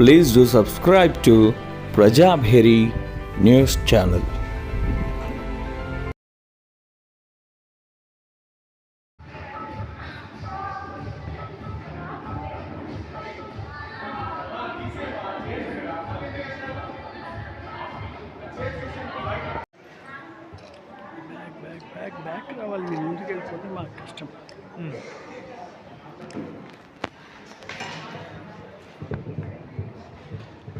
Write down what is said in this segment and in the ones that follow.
Please do subscribe to Prajabheri News Channel. Back రావాలి. మీ ముందుకు వెళ్ళిపోతే మాకు కష్టం.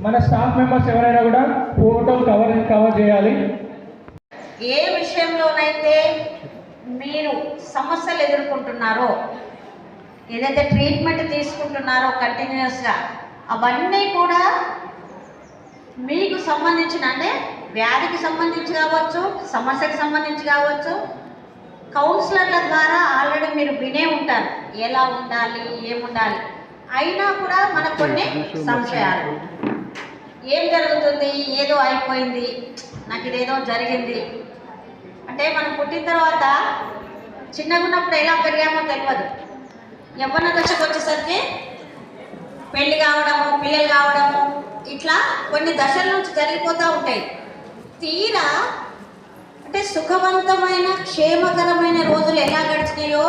మన స్టాఫ్ మెంబర్స్ ఎవరైనా కూడా ఫోటోలు కవర్ చేయాలి. ఏ విషయంలోనైతే మీరు సమస్యలు ఎదుర్కొంటున్నారో, ఏదైతే ట్రీట్మెంట్ తీసుకుంటున్నారో కంటిన్యూస్గా, అవన్నీ కూడా మీకు సంబంధించిన, అంటే వ్యాధికి సంబంధించి కావచ్చు, సమస్యకి సంబంధించి కావచ్చు, కౌన్సిలర్ల ద్వారా ఆల్రెడీ మీరు వినే ఉంటారు ఎలా ఉండాలి, ఏముండాలి. అయినా కూడా మనకు కొన్ని సంశయాలు, ఏం జరుగుతుంది, ఏదో అయిపోయింది, నాకు ఇదేదో జరిగింది అంటే, మనం పుట్టిన తర్వాత చిన్నగా ఉన్నప్పుడు ఎలా పెరిగామో తెలియదు. యవ్వన దశకు వచ్చేసరికి పెళ్ళి కావడము, పిల్లలు కావడము, ఇట్లా కొన్ని దశల నుంచి జరిగిపోతూ ఉంటాయి. తీరా అంటే సుఖవంతమైన క్షేమకరమైన రోజులు ఎలా గడిచినాయో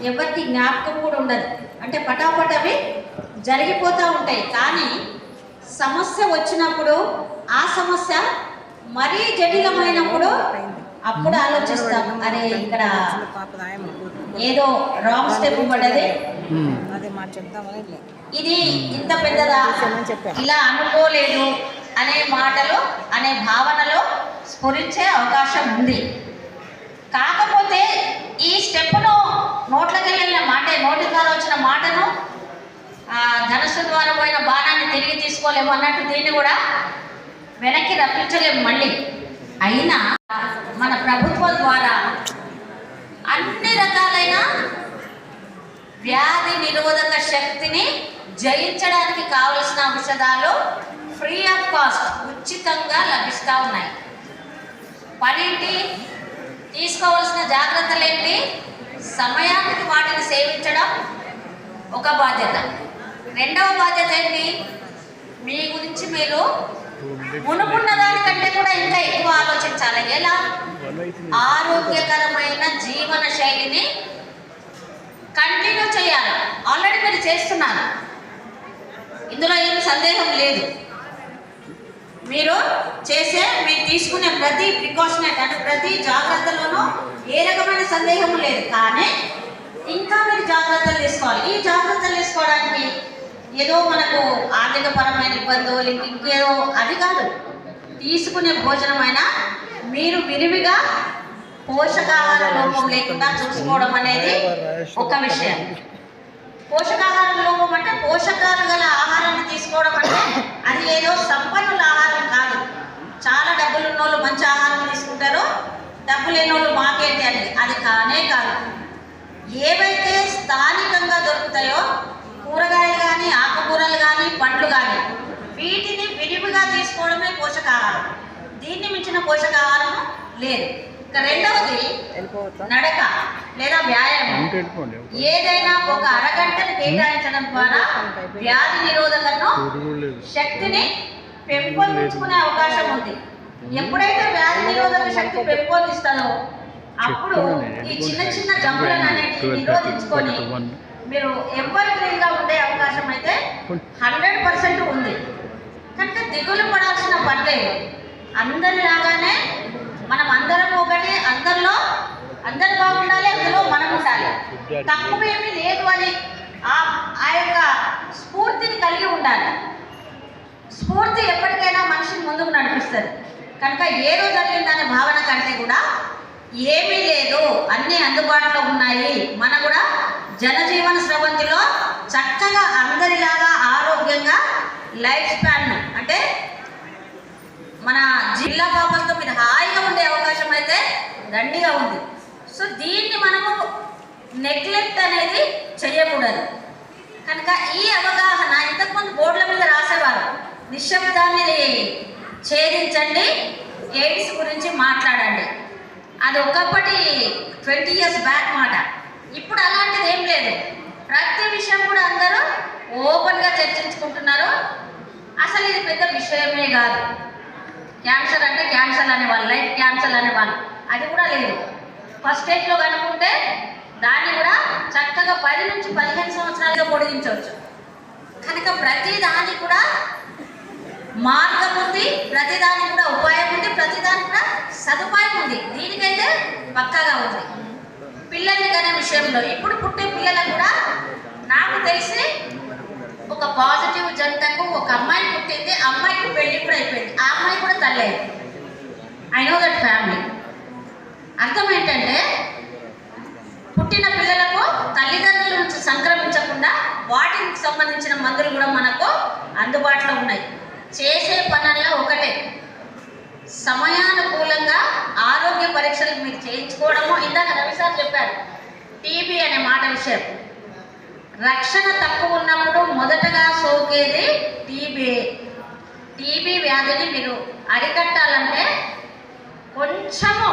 ఎవరికి జ్ఞాపకం కూడా ఉండదు. అంటే పటాపట అవి జరిగిపోతూ ఉంటాయి. కానీ సమస్య వచ్చినప్పుడు, ఆ సమస్య మరీ జటిలమైనప్పుడు అప్పుడు ఆలోచిస్తాం, అరే ఇక్కడ ఏదో రాంగ్ స్టెప్ పడ్డది, ఇది ఇంత పెద్దదా, ఇలా అనుకోలేదు అనే మాటలు, అనే భావనలో స్ఫురించే అవకాశం ఉంది. కాకపోతే ఈ స్టెప్ను నోట్లకి వెళ్ళిన మాట, నోటి ద్వారా వచ్చిన మాటను ధనస్సు ద్వారా పోయిన బాణాన్ని తిరిగి తీసుకోలేము అన్నట్టు, దీన్ని కూడా వెనక్కి రప్పించలేము మళ్ళీ. అయినా మన ప్రభుత్వం ద్వారా అన్ని రకాలైన వ్యాధి నిరోధక శక్తిని జయించడానికి కావలసిన ఔషధాలు ఫ్రీ ఆఫ్ కాస్ట్, ఉచితంగా లభిస్తూ ఉన్నాయి. పనేంటి, తీసుకోవాల్సిన జాగ్రత్తలు ఏంటి, సమయానికి వాటిని సేవించడం ఒక బాధ్యత. రెండవ బాధ్యత ఏంటి, మీ గురించి మీరు మునుకున్న దానికంటే కూడా ఇంకా ఎక్కువ ఆలోచించాలి. ఎలా, ఆరోగ్యకరమైన జీవన శైలిని కంటిన్యూ చేయాలి. ఆల్రెడీ మీరు చేస్తున్నారు, ఇందులో ఏం సందేహం లేదు. మీరు తీసుకునే ప్రతి ప్రికాషనరీ, అంటే ప్రతి జాగ్రత్తలోనూ ఏ రకమైన సందేహం లేదు. కానీ ఇంకా మీరు జాగ్రత్తలు తీసుకోవాలి. ఈ జాగ్రత్తలు తీసుకోవడానికి ఏదో మనకు ఆర్థికపరమైన ఇబ్బందులు ఇంకేదో అది కాదు. తీసుకునే భోజనమైనా మీరు విరివిగా పోషకాహార లోపం లేకుండా చూసుకోవడం అనేది ఒక విషయం. పోషకాహార లోపం అంటే పోషకాలు గల ఆహారాన్ని తీసుకోవడం అంటే అది ఏదో సంపన్నుల ఆహారం కాదు. చాలా డబ్బులు ఉన్నోళ్ళు మంచి ఆహారం తీసుకుంటారో, డబ్బు లేని వాళ్ళు మాకేంటి అని, అది కానే కాదు. ఏవైతే స్థానికంగా దొరుకుతాయో కూరగాయలు కానీ, ఆకుకూరలు కానీ, పండ్లు కానీ, వీటిని విరివిగా తీసుకోవడమే పోషకాహారం. దీన్ని మించిన పోషకాహారం లేదు. ఇక రెండవది నడక లేదా వ్యాయామం. ఏదైనా ఒక అరగంటను కేటాయించడం ద్వారా వ్యాధి నిరోధకను శక్తిని పెంపొందించుకునే అవకాశం ఉంది. ఎప్పుడైతే వ్యాధి నిరోధక శక్తి పెంపొందిస్తుందో అప్పుడు ఈ చిన్న చిన్న జబ్బులను అనేటివి నిరోధించుకొని మీరు ఎవరి క్లీన్గా ఉండే అవకాశం అయితే 100% ఉంది. కనుక దిగులు పడాల్సిన పనిలేదు. అందరిలాగానే మనం అందరం ఒకటి, అందరు బాగుండాలి, అందులో మనం ఉండాలి. తక్కువేమీ లేదు అని ఆ యొక్క స్ఫూర్తిని కలిగి ఉండాలి. స్ఫూర్తి ఎప్పటికైనా మనిషిని ముందుకు నడిపిస్తుంది. కనుక ఏదో జరిగిందనే భావన కంటే కూడా ఏమీ లేదు, అన్నీ అందుబాటులో ఉన్నాయి, మన కూడా జనజీవన స్రవంతిలో చక్కగా అందరిలాగా ఆరోగ్యంగా లైఫ్ స్పాన్, అంటే మన జిల్లా బాబులతో మీరు హాయిగా ఉండే అవకాశం అయితే దండిగా ఉంది. సో దీన్ని మనము నెగ్లెక్ట్ అనేది చేయకూడదు. కనుక ఈ అవగాహన, ఇంతకుముందు బోర్డుల మీద రాసేవారు, నిశ్శబ్దాన్ని ఛేదించండి, ఎయిడ్స్ గురించి మాట్లాడండి. అది ఒకప్పటి 20 years బ్యాక్ మాట. ఇప్పుడు అలాంటిది ఏం లేదు. ప్రతి విషయం కూడా అందరూ ఓపెన్గా చర్చించుకుంటున్నారు. పెద్ద విషయమే కాదు. క్యాన్సర్ అంటే క్యాన్సర్ అనేవాళ్ళు, లైఫ్ క్యాన్సర్ అనేవాళ్ళు, అది కూడా లేదు. ఫస్ట్ స్టేజ్లో కనుక్కుంటే దాన్ని కూడా చక్కగా 10 నుంచి 15 సంవత్సరాలుగా పొడిగించవచ్చు. కనుక ప్రతిదానికి కూడా మార్గం ఉంది, ప్రతిదానికి కూడా ఉపాయం ఉంది, ప్రతిదానికి కూడా సదుపాయం ఉంది. దీనికైతే పక్కాగా ఉంది. పిల్లల్ని కనే విషయంలో ఇప్పుడు పుట్టే పిల్లలకు కూడా నాకు తెలిసి ఒక పాజిటివ్ జంటకు ఒక అమ్మాయి పుట్టింది, అమ్మాయికి పెళ్లి కూడా అయిపోయింది, ఆ అమ్మాయి కూడా తల్లేదు. I know that family. అర్థం ఏంటంటే పుట్టిన పిల్లలకు తల్లిదండ్రుల నుంచి సంక్రమించకుండా వాటికి సంబంధించిన మందులు కూడా మనకు అందుబాటులో ఉన్నాయి. చేసే పనుల్లో ఒకటే, సమయానుకూలంగా ఆరోగ్య పరీక్షలు మీరు చేయించుకోవడము. ఇందాక రవి సార్ చెప్పారు టీబీ అనే మాట విషయం. రక్షణ తక్కువ ఉన్నప్పుడు మొదటగా సోకేది టీబీ. టీబీ వ్యాధిని మీరు అరికట్టాలంటే కొంచెము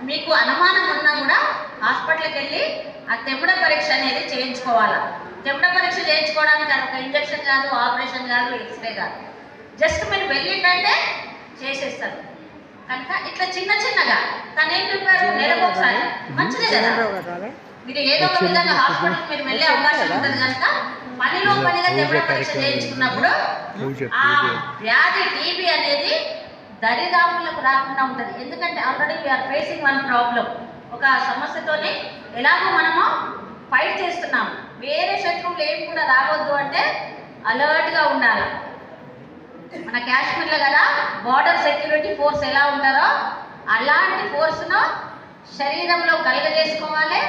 మీకు అనుమానం ఉన్నా కూడా హాస్పిటల్కి వెళ్ళి ఆ తెమ్మడ పరీక్ష అనేది చేయించుకోవాలి. తెమ్మడ పరీక్ష చేయించుకోవడానికి అది ఒక ఇంజక్షన్ కాదు, ఆపరేషన్ కాదు, ఎక్స్రే కాదు. జస్ట్ మీరు వెళ్ళిందంటే చేసేస్తారు. కనుక ఇట్లా చిన్న చిన్నగా తను ఏం చెప్పారు, నెలకు ఒకసారి, మంచిదే కదా. మీరు ఏదో ఒక విధంగా హాస్పిటల్కి మీరు వెళ్ళే అవకాశం ఉంటుంది కనుక పనిలో పనిగా తెమ్మడ పరీక్ష చేయించుకున్నప్పుడు ఆ వ్యాధి టీబీ అనేది దరిదాపులకు రాకుండా ఉంటుంది. ఎందుకంటే already we are facing one problem. ఒక సమస్యతోనే ఎలాగో మనము ఫైట్ చేస్తున్నాము. వేరే శత్రువులు ఏం కూడా రావద్దు అంటే అలర్ట్గా ఉండాలి. మన కాశ్మీర్లో కదా బార్డర్ సెక్యూరిటీ ఫోర్స్ ఎలా ఉంటారో అలాంటి ఫోర్స్ను శరీరంలో కలుగజేసుకోవాలి.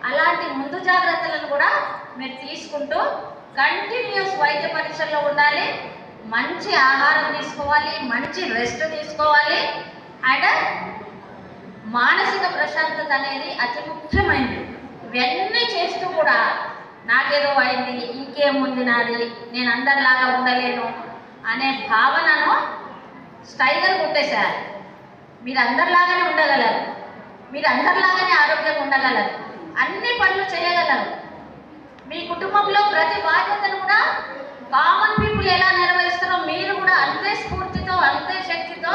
అలాంటి ముందు జాగ్రత్తలను కూడా మీరు తీసుకుంటూ కంటిన్యూస్ వైద్య పరీక్షల్లో ఉండాలి. మంచి ఆహారం తీసుకోవాలి, మంచి రెస్ట్ తీసుకోవాలి. అండ్ మానసిక ప్రశాంతత అనేది అతి ముఖ్యమైనది. ఇవన్నీ చేస్తూ కూడా నాకేదో అయింది, ఇంకేముంది నాది, నేను అందరిలాగా ఉండలేను అనే భావనను స్టైగర్ కొట్టేశారు. మీరు అందరిలాగానే ఉండగలరు, మీరు అందరిలాగానే ఆరోగ్యంగా ఉండగలరు, అన్ని పనులు చేయగలరు. మీ కుటుంబంలో ప్రతి బాధ్యతను కూడా కామన్ పీపుల్ ఎలా నెరవేరుస్తారో మీరు కూడా అంతే స్ఫూర్తితో, అంతే శక్తితో,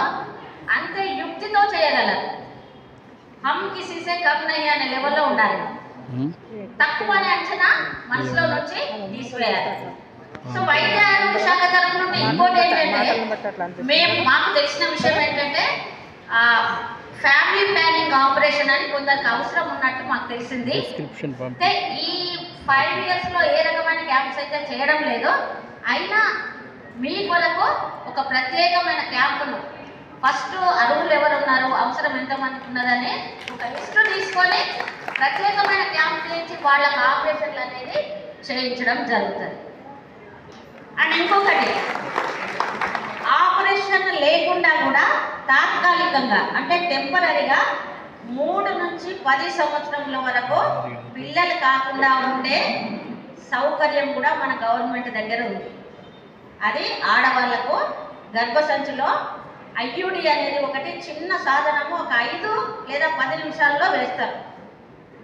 అంతే యుక్తితో చేయగలరు. హమ్ కిసీసే కమ్ నహీ అనే లెవెల్లో ఉండాలి. తక్కువ అనే అంచనా మనసులో నుంచి తీసివేయాలి. సో వైద్య ఆరోగ్య శాఖ తరఫు నుండి ఇంకోటి ఏంటంటే మాకు తెలిసిన విషయం ఏంటంటే ఫ్యామిలీ ప్లానింగ్ ఆపరేషన్ అని కొందరికి అవసరం ఉన్నట్టు మాకు తెలిసింది. అంటే ఈ 5 yearsలో ఏ రకమైన క్యాంప్స్ అయితే చేయడం లేదు, అయినా మీ కొరకు ఒక ప్రత్యేకమైన క్యాంపును ఫస్ట్ అర్హులు ఎవరు ఉన్నారు, అవసరం ఎంతమందికి ఉన్నదని ఒక లిస్టు తీసుకొని ప్రత్యేకమైన క్యాంప్ చేయించి వాళ్ళకి ఆపరేషన్లు అనేది చేయించడం జరుగుతుంది. అండ్ ఇంకొకటి, ఆపరేషన్ లేకుండా కూడా తాత్కాలికంగా అంటే టెంపరీగా 3 నుంచి 10 సంవత్సరముల వరకు పిల్లలు కాకుండా ఉండే సౌకర్యం కూడా మన గవర్నమెంట్ దగ్గర ఉంది. అది ఆడవాళ్లకు గర్భసంచిలో ఐయుడి అనేది ఒకటి చిన్న సాధనము, ఒక 5 లేదా 10 నిమిషాల్లో వేస్తారు.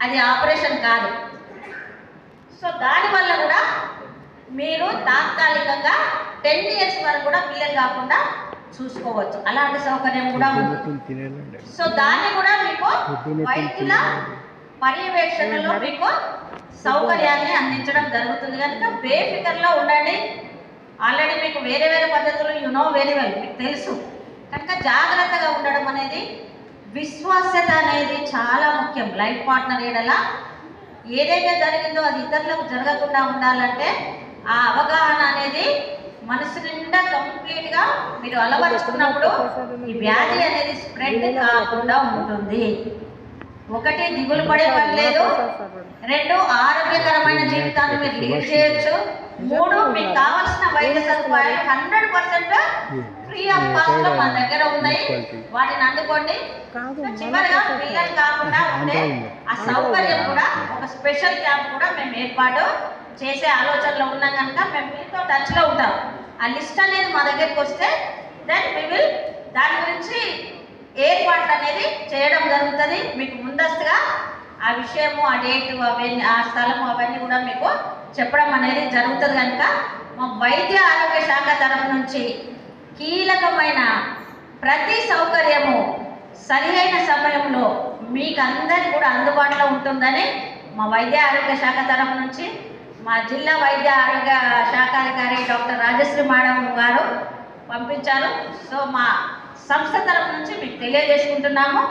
అది ఆపరేషన్ కాదు. సో దానివల్ల కూడా మీరు తాత్కాలికంగా 10 years వరకు కూడా పిల్లలు కాకుండా చూసుకోవచ్చు. అలాంటి సౌకర్యం కూడా ఉంది. సో దాన్ని కూడా మీకు వైద్యుల పర్యవేక్షణలో మీకు సౌకర్యాన్ని అందించడం జరుగుతుంది. కనుక బేఫికర్లో ఉండండి. ఆల్రెడీ మీకు వేరే వేరే పద్ధతులు వెరీ వెల్ మీకు తెలుసు. కనుక జాగ్రత్తగా ఉండడం అనేది, విశ్వాస్యత అనేది చాలా ముఖ్యం. లైఫ్ పార్ట్నర్ ఏడలా ఏదైతే జరిగిందో అది ఇతరులకు జరగకుండా ఉండాలంటే ఆ అవగాహన అనేది మనసు నిండా కంప్లీట్గా మీరు అలవరుచుకున్నప్పుడు ఈ వ్యాధి అనేది స్ప్రెడ్ కాకుండా ఉంటుంది. 1 దిగులు పడే పని లేదు, 2 ఆరోగ్యకరమైన జీవితాన్ని మీరు లీడ్ చేయొచ్చు, 3 మీకు కావాల్సిన వైద్య సదుపాయాలు 100% ఫ్రీ ఆఫ్ కాస్ట్ మన దగ్గర ఉన్నాయి. వాటిని అందుకోండి. చివరిగా పిల్లలు కాకుండా ఉంటే ఆ సౌకర్యం కూడా ఒక స్పెషల్ క్యాంప్ కూడా మేము ఏర్పాటు చేసే ఆలోచనలో ఉన్నాం. కనుక మేము మీతో టచ్లో ఉంటాం. ఆ లిస్ట్ అనేది మా దగ్గరికి వస్తే దెన్ వి విల్ దాని గురించి ఏర్పాట్లు అనేది చేయడం జరుగుతుంది. మీకు ముందస్తుగా ఆ విషయము, ఆ డేటు, అవన్నీ, ఆ స్థలము, అవన్నీ కూడా మీకు చెప్పడం అనేది జరుగుతుంది. కనుక మా వైద్య ఆరోగ్య శాఖ తరఫు నుంచి కీలకమైన ప్రతి సౌకర్యము సరియైన సమయంలో మీకు అందరికీ కూడా అందుబాటులో ఉంటుందని మా వైద్య ఆరోగ్య శాఖ తరఫు నుంచి మా జిల్లా వైద్య ఆరోగ్య శాఖ అధికారి డాక్టర్ రాజశ్రీ మేడం గారు పంపించారు. సో మా సంస్థ తరఫు నుంచి మీకు తెలియజేసుకుంటున్నాము.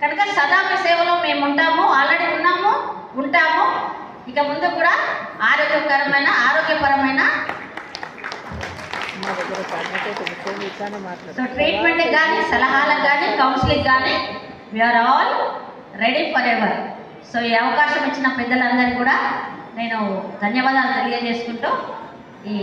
కనుక సదా మీ సేవలో మేము ఉంటాము, ఆల్రెడీ ఉన్నాము, ఉంటాము. ఇక ముందు కూడా ఆరోగ్యపరమైన సో ట్రీట్మెంట్కి కానీ సలహాలకు కానీ కౌన్సిలింగ్ కానీ we are all ready forever. సో ఈ అవకాశం ఇచ్చిన పెద్దలందరికీ కూడా నేను ధన్యవాదాలు తెలియజేసుకుంటూ ఈ